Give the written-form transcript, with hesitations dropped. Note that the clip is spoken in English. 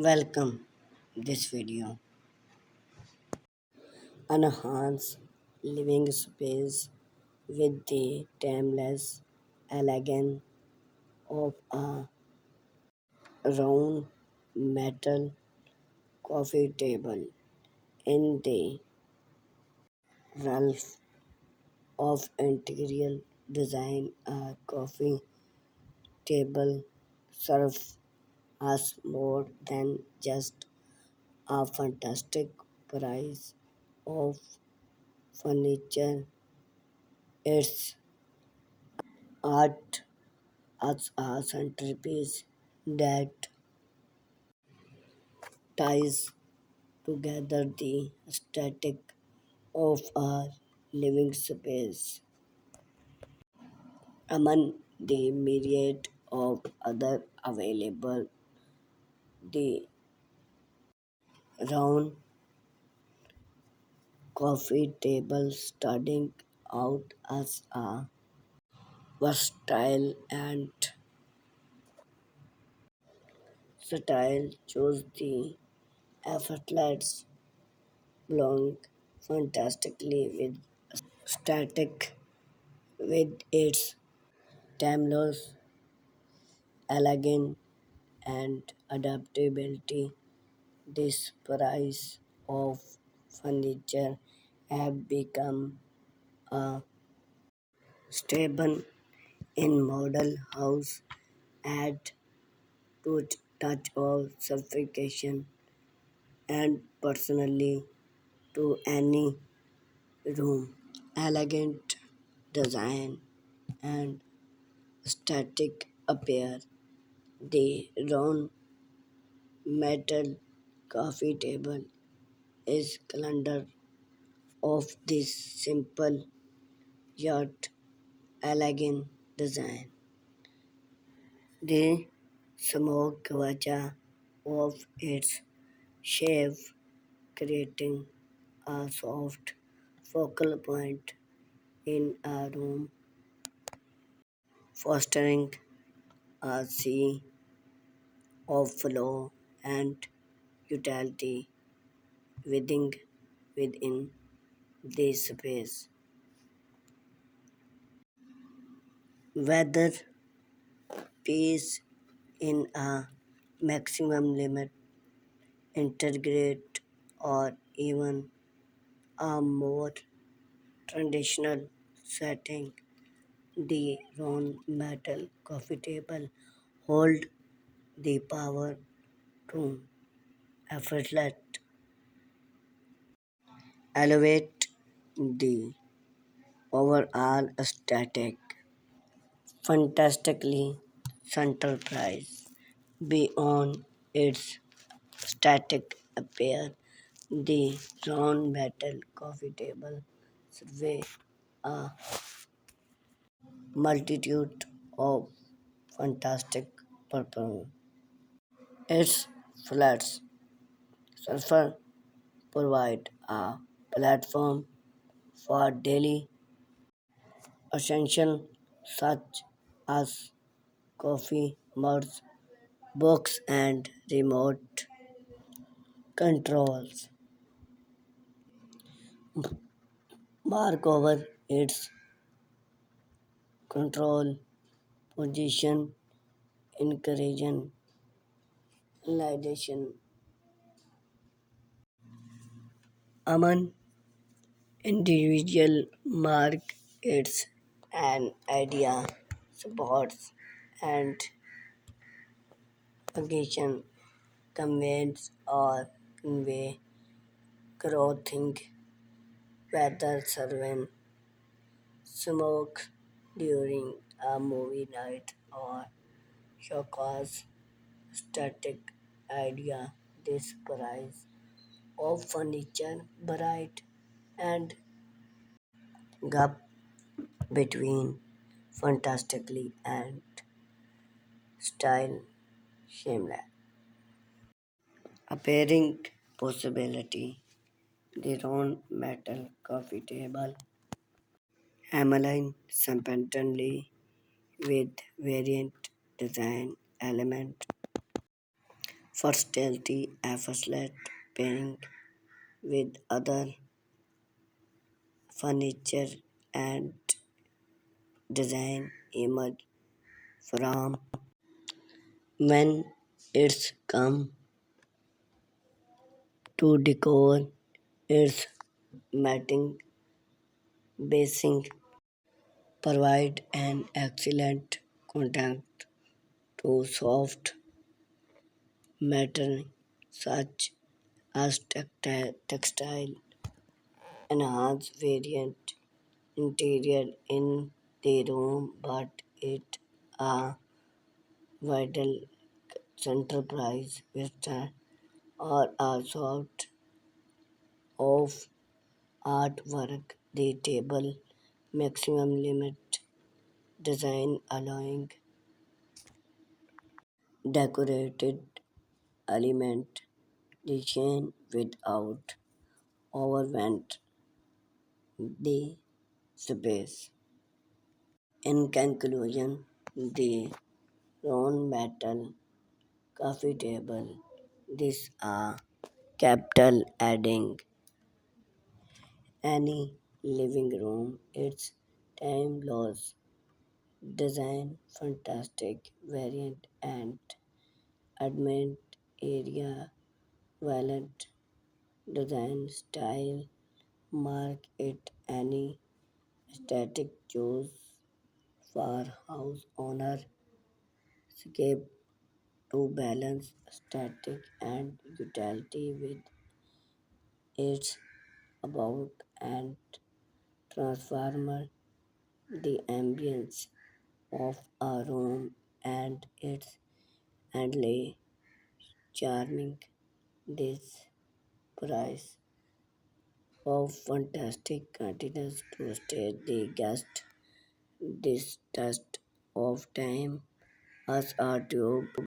Welcome this video. Enhance living space with the timeless elegance of a round metal coffee table in the realm of interior design. A coffee table serves us more than just a fantastic price of furniture. It's art as a centerpiece that ties together the aesthetic of our living space. Among the myriad of other available, the round coffee table starting out as a versatile and style chose the effortless belong fantastically with static with its timeless elegance and adaptability. This price of furniture have become a staple in model house add to touch of sophistication and personally to any room. Elegant design and static appear. The round metal coffee table is calendar of this simple yet elegant design. The smoke kavacha of its shape creating a soft focal point in a room, fostering a sea of flow and utility within within this space. Whether peace in a maximum limit, integrate, or even a more traditional setting, the round metal coffee table hold the power to effortlessly elevate the overall aesthetic. Fantastically central price beyond its static appear. The round metal coffee table survey a multitude of fantastic purpose. Its flats surface provide a platform for daily essentials such as coffee, mugs, books, and remote controls. Moreover, its control position encouraging validation among individual mark its an idea supports and occasion conveys or convey growing whether serving smoke during a movie night or showcase static idea. This price of furniture bright and gap between fantastically and style shameless. Appearing possibility the round metal coffee table align serpently with variant design element versatility, effortless pairing with other furniture and design emerge from when it's come to decor. Its matting basing provide an excellent contrast to soft material such as textile enhance variant interior in the room, but it a vital enterprise western or a sort of artwork. The table maximum limit design allowing decorated element the chain without overwhelmed the space. In conclusion, the round metal coffee table this a capital adding any living room. Its time loss design fantastic variant and admit area valid design style mark it any static choice for house owner scape to balance static and utility with its about and transformer the ambience of a room and its endless charming this price of fantastic continues to stay the guest this test of time as a tube